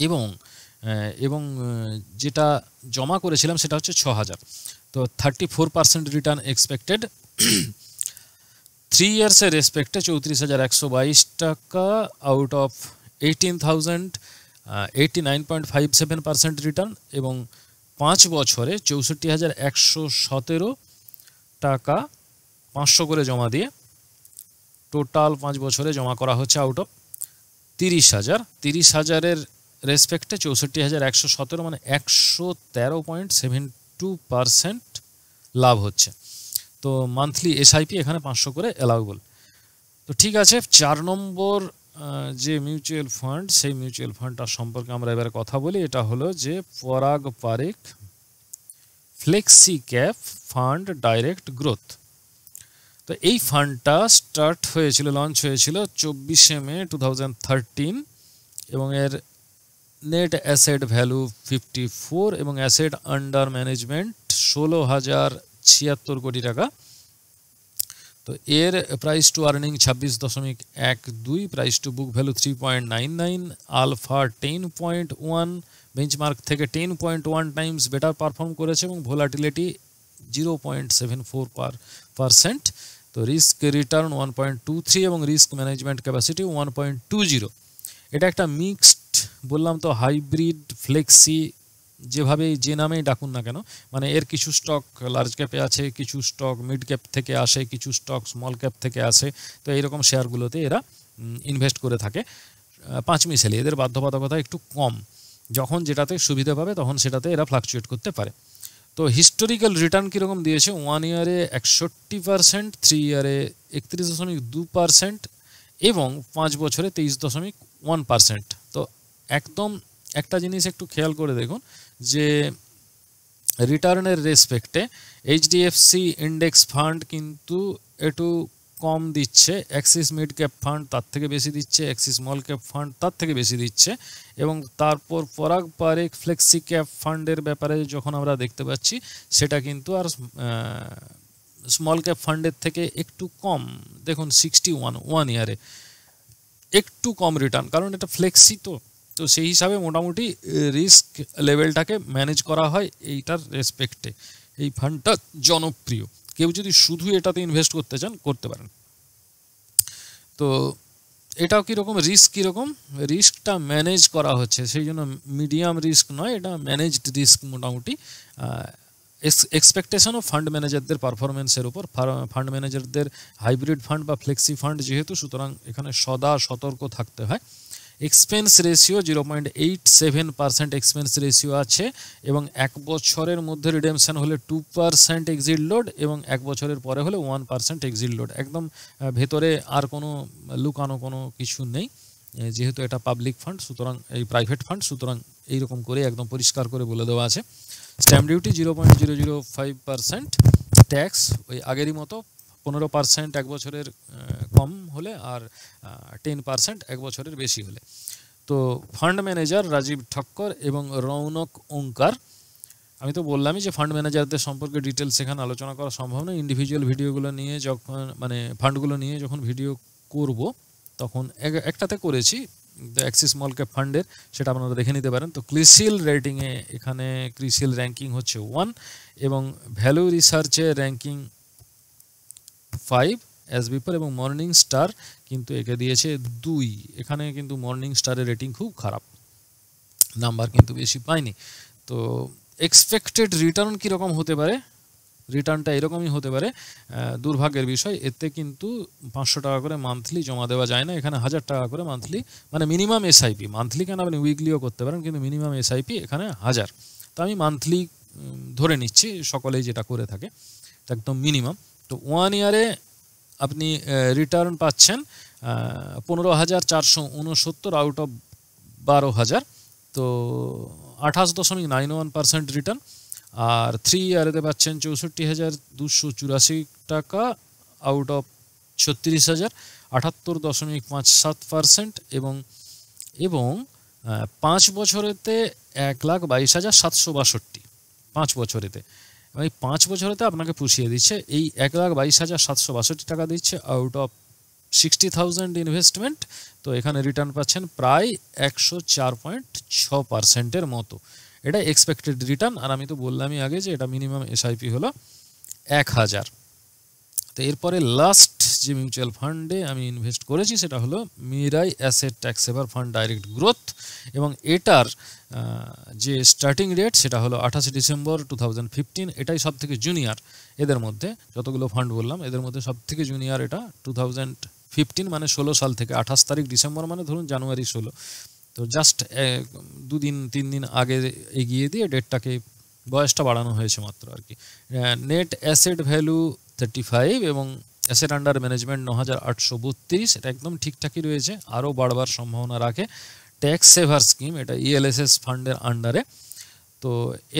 এবং এবং যেটা জমা করেছিলাম সেটা হচ্ছে 6,000, তো 34% রিটার্ন এক্সপেক্টেড। 3 ইয়ার্সের রেসপেক্টে 34,122 টাকা আউট অফ 18,000, 89.57% রিটার্ন। এবং 5 বছরে 64,117 টাকা 500 করে জমা দিয়ে টোটাল 5 বছরে জমা করা হচ্ছে আউট অফ 30,000। 30,000-এর রেসপেক্টে 64,117, মানে 113.72% লাভ হচ্ছে। তো মান্থলি এসআইপি এখানে 500 করে অ্যালাউবল। তো ঠিক আছে, 4 নম্বর যে মিউচুয়াল ফান্ড, সেই মিউচুয়াল ফান্ডটার সম্পর্কে আমরা এবারে কথা বলি। এটা হলো যে পরাগ Parekh flexi cap fund direct growth. তো এই ফান্ডটা স্টার্ট হয়েছিল, লঞ্চ হয়েছিল 24 মে 2013 এবং এর নেট অ্যাসেট ভ্যালু 54 এবং অ্যাসেট আন্ডার ম্যানেজমেন্ট 16,076 কোটি টাকা। তো এর price to earning 26.12, price to book value 3.99, alpha 10.1, benchmark থেকে 10.1 টাইমস বেটার পারফর্ম করেছে এবং ভোলাটিলিটি 0.74%। তো রিস্ক রিটার্ন 1.23 এবং রিস্ক ম্যানেজমেন্ট ক্যাপাসিটি 1.20। এটা একটা মিক্সড, বললাম তো, হাইব্রিড ফ্লেক্সি, যেভাবে যে নামেই ডাকুন না কেন, মানে এর কিছু স্টক লার্জ ক্যাপে আছে, কিছু স্টক মিড ক্যাপ থেকে আসে, কিছু স্টক স্মল ক্যাপ থেকে আসে। তো এইরকম শেয়ারগুলোতে এরা ইনভেস্ট করে থাকে। 5 মিশালি এদের বাধ্যবাধকতা একটু কম, যখন যেটাতে সুবিধা পাবে তখন সেটাতে এরা ফ্লাকচুয়েট করতে পারে। তো হিস্টোরিক্যাল রিটার্ন কীরকম দিয়েছে? 1 ইয়ারে 61%, 3 ইয়ারে 31.2% এবং 5 বছরে 23.1%। তো একদম একটা জিনিস একটু খেয়াল করে দেখুন যে রিটার্নের রেসপেক্টে এইচডিএফসি ইন্ডেক্স ফান্ড কিন্তু একটু কম দিচ্ছে, অ্যাক্সিস মিড ক্যাপ ফান্ড তার থেকে বেশি দিচ্ছে, অ্যাক্সিস স্মল ক্যাপ ফান্ড তার থেকে বেশি দিচ্ছে, এবং তারপর পরাগ পারেখ ফ্লেক্সি ক্যাপ ফান্ডের ব্যাপারে যখন আমরা দেখতে পাচ্ছি সেটা কিন্তু আর স্মল ক্যাপ ফান্ডের থেকে একটু কম। দেখুন 61 1 ইয়ারে একটু কম রিটার্ন, কারণ এটা ফ্লেক্সি তো সেই হিসাবে মোটামুটি রিস্ক লেভেলটাকে ম্যানেজ করা হয় এইটার রেসপেক্টে। এই ফান্ডটা জনপ্রিয়, কেউ যদি শুধু এটাতে ইনভেস্ট করতে চান করতে পারেন। তো এটাও কীরকম রিস্ক, কীরকম রিস্কটা ম্যানেজ করা হচ্ছে, সেই জন্য মিডিয়াম রিস্ক নয়, এটা ম্যানেজড রিস্ক মোটামুটি। এক্সপেকটেশনও ফান্ড ম্যানেজারদের পারফরমেন্সের উপর, ফান্ড ম্যানেজারদের হাইব্রিড ফান্ড বা ফ্লেক্সি ফান্ড যেহেতু, সুতরাং এখানে সদা সতর্ক থাকতে হয়। এক্সপেন্স রেশিও 0.87% এক্সপেন্স রেশিও আছে, এবং 1 বছরের মধ্যে রিডেমশন হলে 2% এক্সিট লোড, এবং 1 বছরের পরে হলে 1% এক্সিট লোড। একদম ভেতরে আর কোনো লুকানো কোনো কিছু নেই, যেহেতু এটা পাবলিক ফান্ড, সুতরাং এই প্রাইভেট ফান্ড, সুতরাং এইরকম করে একদম পরিষ্কার করে বলে দেওয়া আছে। স্ট্যাম্প ডিউটি 0.005%, ট্যাক্স ওই আগেরই মতো 15% 1 বছরের কম হলে, আর 10% 1 বছরের বেশি হলে। তো ফান্ড ম্যানেজার রাজীব ঠক্কর এবং রৌনক ওঙ্কার। আমি তো বললামই যে ফান্ড ম্যানেজারদের সম্পর্কে ডিটেলস এখানে আলোচনা করা সম্ভব নয়। ইন্ডিভিজুয়াল ভিডিওগুলো নিয়ে যখন ফান্ডগুলো নিয়ে যখন ভিডিও করব তখন একটাতে করেছি অ্যাক্সিস স্মল ক্যাপ ফান্ডের, সেটা আপনারা দেখে নিতে পারেন। তো ক্রিসিল রেটিংয়ে এখানে ক্রিসিল র্যাঙ্কিং হচ্ছে 1, এবং ভ্যালু রিসার্চে র্যাঙ্কিং 5 অ্যাজ বিফোর, এবং মর্নিং স্টার কিন্তু একে দিয়েছে 2। এখানে কিন্তু মর্নিং স্টারের রেটিং খুব খারাপ, নাম্বার কিন্তু বেশি পায়নি। তো এক্সপেক্টেড রিটার্ন কীরকম হতে পারে, রিটার্নটা এরকমই হতে পারে। দুর্ভাগ্যের বিষয়, এতে কিন্তু 500 টাকা করে মান্থলি জমা দেওয়া যায় না, এখানে 1000 টাকা করে মান্থলি, মানে মিনিমাম এসআইপি। মান্থলি কেন, আপনি উইকলিও করতে পারেন, কিন্তু মিনিমাম এসআইপি এখানে 1000। তো আমি মান্থলি ধরে নিচ্ছি, সকলেই যেটা করে থাকে, একদম মিনিমাম। তো 1 ইয়ারে আপনি রিটার্ন পাচ্ছেন 15,469 আউট অফ 12,000, তো 28.91% রিটার্ন। আর 3 ইয়ারেতে পাচ্ছেন 64,284 টাকা আউট অফ 36,000, 78.57%, এবং 5 বছরেতে 1,22,762, 5 বছরেতে। এই 5 বছরেতে আপনাকে পুষিয়ে দিচ্ছে, এই 1,22,762 টাকা দিচ্ছে আউট অফ 60,000 ইনভেস্টমেন্ট। তো এখানে রিটার্ন পাচ্ছেন প্রায় 104.6%-এর মতো। এটা এক্সপেক্টেড রিটার্ন, আর আমি তো বললামই আগে যে এটা মিনিমাম এসআইপি হলো 1000। তো এরপরে লাস্ট যে মিউচুয়াল ফান্ডে আমি ইনভেস্ট করেছি সেটা হলো মিরাই অ্যাসেট ট্যাক্স সেভার ফান্ড ডাইরেক্ট গ্রোথ, এবং এটার যে স্টার্টিং ডেট সেটা হলো 28 ডিসেম্বর 2015। এটাই সব থেকে জুনিয়র এদের মধ্যে, যতগুলো ফান্ড বললাম এদের মধ্যে সব থেকে জুনিয়র এটা 2015, মানে 16 সাল থেকে। 28 তারিখ ডিসেম্বর মানে ধরুন জানুয়ারি 16, তো জাস্ট 2-3 দিন আগে এগিয়ে দিয়ে ডেটটাকে, বয়সটা বাড়ানো হয়েছে মাত্র আর কি। নেট অ্যাসেট ভ্যালু 35, এবং অ্যাসেট আন্ডার ম্যানেজমেন্ট 9,832, এটা একদম ঠিকঠাকই রয়েছে, আরও বাড়বার সম্ভাবনা রাখে। ট্যাক্স সেভার স্কিম, এটা ইএলএসএস ফান্ডের আন্ডারে। তো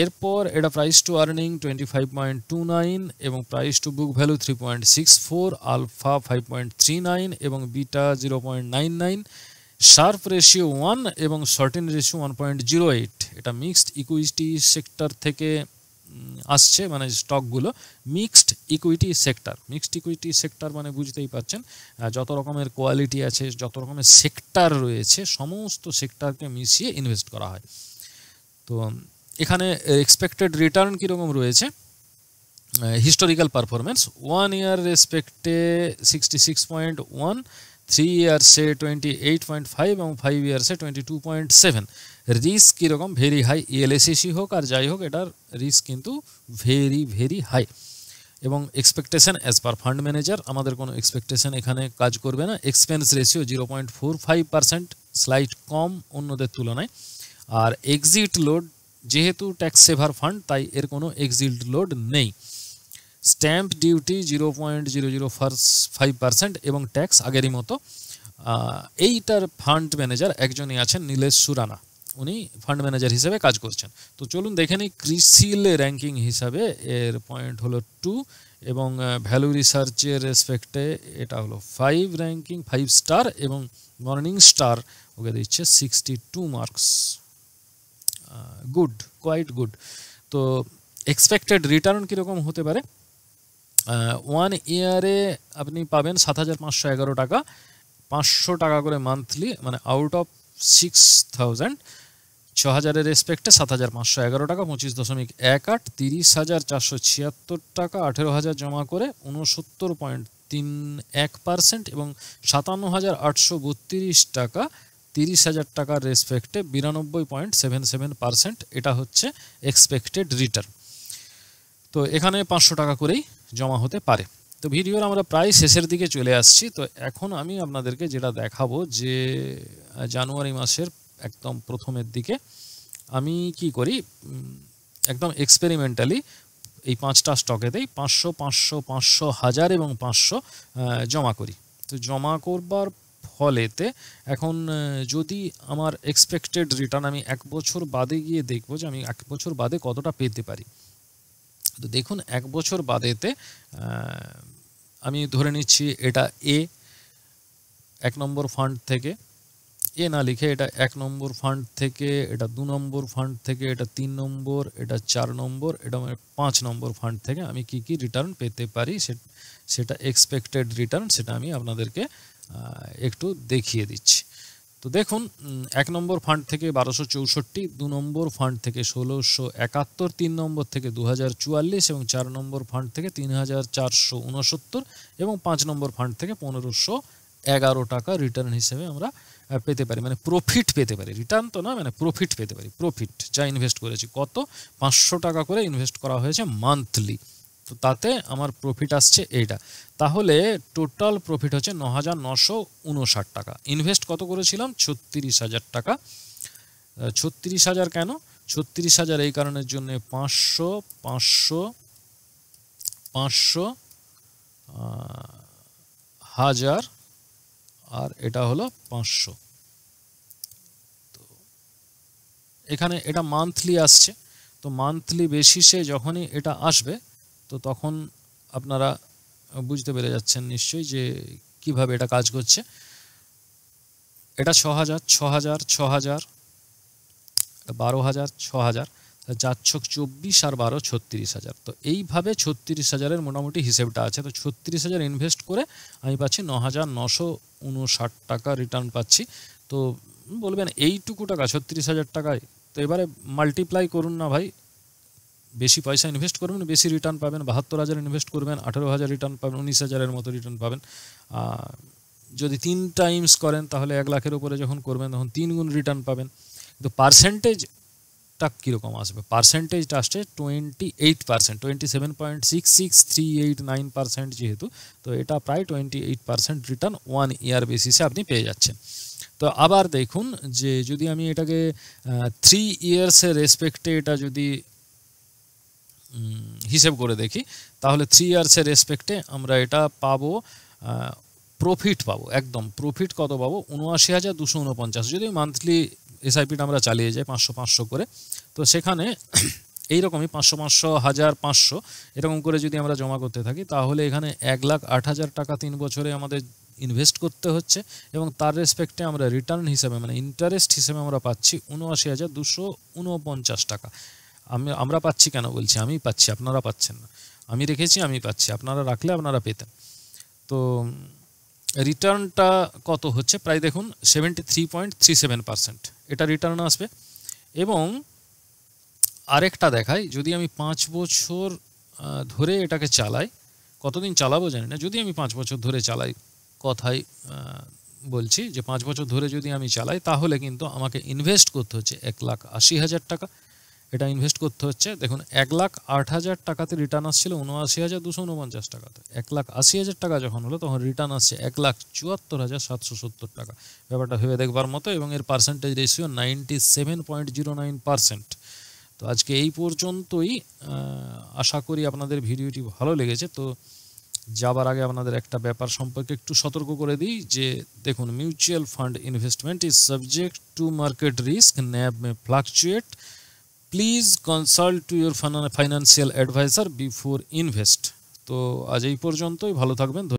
এরপর এটা প্রাইস টু আর্নিং 25.29, এবং price to book value 3.64, alpha 5.39, এবং বিটা 0.99, শার্প রেশিও 1, এবং শর্টেন রেশিও 1.08। এটা মিক্সড ইকুইটি সেক্টর থেকে আসছে, মানে স্টকগুলো mixed equity sector. Mixed equity sector মানে বুঝতেই পারছেন, যত রকমের কোয়ালিটি আছে, যত রকমের সেক্টর রয়েছে, সমস্ত সেক্টরকে মিশিয়ে ইনভেস্ট করা হয়। তো এখানে এক্সপেক্টেড রিটার্ন কীরকম রয়েছে, হিস্টোরিক্যাল পারফরমেন্স 1 ইয়ার রেসপেক্টে 66.1, 3 ইয়ার্সে 28.5, এবং 5 ইয়ার্সে 22.7। রিস্ক কীরকম, ভেরি হাই। ইএলএসিসি হোক আর যাই হোক, এটার রিস্ক কিন্তু ভেরি ভেরি হাই। এবং expectation as per fund manager, আমাদের কোনো এক্সপেকটেশন এখানে কাজ করবে না। এক্সপেন্স রেশিও 0.45%, স্লাইট কম অন্যদের তুলনায়। আর এক্সিট লোড, যেহেতু ট্যাক্স সেভার ফান্ড তাই এর কোনো এক্সিট লোড নেই। স্ট্যাম্প ডিউটি 0.005%, এবং ট্যাক্স আগেরই মতো। এইটার ফান্ড ম্যানেজার একজনই আছেন, নীলেশ সুরানা। উনি ফান্ড ম্যানেজার হিসেবে কাজ করছেন। তো চলুন দেখে নিই ক্রিসিল র্যাঙ্কিং হিসাবে এর পয়েন্ট হলো 2 এবং ভ্যালু রিসার্চের রেসপেক্টে এটা হলো 5 র্যাঙ্কিং, 5 স্টার, এবং মর্নিং স্টার ওকে দিচ্ছে 62 মার্কস। Good, quite good. তো এক্সপেক্টেড রিটার্ন কীরকম হতে পারে? 1 ইয়ারে আপনি পাবেন 7,511 টাকা, 500 টাকা করে মান্থলি, মানে আউট অফ 6,000, 6,000-এর রেসপেক্টে 7,511 টাকা, 25.18, 30,476 টাকা, 18,000 জমা করে 69.31% এবং 57,832 টাকা 30,000 টাকার রেসপেক্টে 92.77%। এটা হচ্ছে এক্সপেক্টেড রিটার্ন। তো এখানে 500 টাকা করেই জমা হতে পারে। তো ভিডিওর আমরা প্রায় শেষের দিকে চলে আসছি। তো এখন আমি আপনাদেরকে যেটা দেখাবো যে জানুয়ারি মাসের একদম প্রথমের দিকে আমি কি করি, একদম এক্সপেরিমেন্টালি এই 5টা স্টকেতেই 500, 500, 500, 1000 এবং 500 জমা করি। তো জমা করবার ফলেতে এখন যদি আমার এক্সপেক্টেড রিটার্ন আমি 1 বছর বাদে গিয়ে দেখব যে আমি 1 বছর বাদে কতটা পেতে পারি। তো দেখুন 1 বছর বাদেতে আমি ধরে নিচ্ছি এটা এক নম্বর ফান্ড থেকে, এ না লিখে এটা 1 নম্বর ফান্ড থেকে, এটা 2 নম্বর ফান্ড থেকে, এটা 3 নম্বর, এটা 4 নম্বর, এটা 5 নম্বর ফান্ড থেকে আমি কি কি রিটার্ন পেতে পারি সেটা এক্সপেক্টেড রিটার্ন, সেটা আমি আপনাদেরকে একটু দেখিয়ে দিচ্ছি। তো দেখুন 1 নম্বর ফান্ড থেকে 1264, 2 নম্বর ফান্ড থেকে 1671, 3 নম্বর থেকে 2044 এবং 4 নম্বর ফান্ড থেকে 3469 এবং 5 নম্বর ফান্ড থেকে 1511 টাকা রিটার্ন হিসেবে আমরা পেতে পারি, মানে প্রফিট পেতে পারি। রিটার্ন তো না, মানে প্রফিট পেতে পারি। প্রফিট যা ইনভেস্ট করেছি, কত 500 টাকা করে ইনভেস্ট করা হয়েছে মান্থলি, তো তাতে আমার প্রফিট আসছে এইটা। তাহলে টোটাল প্রফিট হচ্ছে 9,959 টাকা। ইনভেস্ট কত করেছিলাম? 36,000 টাকা। 36,000 কেন? 36,000 এই কারণের জন্য 500, 500, 500, 1000 আর এটা হলো 500। তো এখানে এটা মান্থলি আসছে। তো মান্থলি বেসিসে যখনই এটা আসবে তো তখন আপনারা বুঝতে পেরে যাচ্ছেন নিশ্চয়ই যে কিভাবে এটা কাজ করছে। এটা 6,000, 6,000, 6,000, 12,000, 6,000, 4 ছক 24 আর 12 36,000। তো এইভাবে 36,000-এর মোটামুটি হিসেবটা আছে। তো 36,000 ইনভেস্ট করে আমি পাচ্ছি 9,959 টাকা রিটার্ন পাচ্ছি। তো বলবেন এইটুকু টাকা 36,000 টাকায়, তো এবারে মাল্টিপ্লাই করুন না ভাই, বেশি পয়সা ইনভেস্ট করবেন বেশি রিটার্ন পাবেন। 72,000 ইনভেস্ট করবেন 18,000 রিটার্ন পাবেন, 19,000-এর মতো রিটার্ন পাবেন। যদি 3 টাইমস করেন তাহলে 1 লাখের উপরে যখন করবেন তখন 3 গুণ রিটার্ন পাবেন। কিন্তু পার্সেন্টেজটা কীরকম আসবে? পার্সেন্টেজটা আসছে 28%, 27.666389% যেহেতু, তো এটা প্রায় 28% রিটার্ন 1 ইয়ার বেসিসে আপনি পেয়ে যাচ্ছেন। তো আবার দেখুন যে যদি আমি এটাকে 3 ইয়ার্সের রেসপেক্টে এটা যদি হিসেব করে দেখি তাহলে 3 ইয়ার্সের রেসপেক্টে আমরা এটা পাবো, প্রফিট পাবো। একদম প্রফিট কত পাবো? 79,249। যদি মান্থলি এসআইপিটা আমরা চালিয়ে যাই 500 করে, তো সেখানে এইরকমই 500, 500, 1000, 500 এরকম করে যদি আমরা জমা করতে থাকি তাহলে এখানে 1,08,000 টাকা 3 বছরে আমাদের ইনভেস্ট করতে হচ্ছে এবং তার রেসপেক্টে আমরা রিটার্ন হিসেবে মানে ইন্টারেস্ট হিসেবে আমরা পাচ্ছি 79,249 টাকা। আমরা পাচ্ছি কেন বলছি? আমি পাচ্ছি, আপনারা পাচ্ছেন না। আমি রেখেছি, আমি পাচ্ছি, আপনারা রাখলে আপনারা পেতেন। তো রিটার্নটা কত হচ্ছে? প্রায় দেখুন 73.37% এটা রিটার্ন আসবে। এবং আরেকটা দেখাই, যদি আমি 5 বছর ধরে এটাকে চালাই, কতদিন চালাবো জানি না, যদি আমি 5 বছর ধরে চালাই, কথাই বলছি যে 5 বছর ধরে যদি আমি চালাই তাহলে কিন্তু আমাকে ইনভেস্ট করতে হচ্ছে 1,80,000 টাকা। এটা ইনভেস্ট করতে হচ্ছে, দেখুন 1,08,000 টাকাতে রিটার্ন আসছিল 79,249 টাকা। তো 1,80,000 টাকা যখন হলো তখন রিটার্ন আসছে 1,74,770 টাকা। ব্যাপারটা ভেবে দেখবার মতো এবং এর পার্সেন্টেজ রেশিও 97.09%। তো আজকে এই পর্যন্তই। আশা করি আপনাদের ভিডিওটি ভালো লেগেছে। তো যাবার আগে আপনাদের একটা ব্যাপার সম্পর্কে একটু সতর্ক করে দিই যে দেখুন, mutual fund investment is subject to market risk, NAV may fluctuate, please consult to your financial advisor before invest. তো আজ এই পর্যন্তই, ভালো থাকবেন।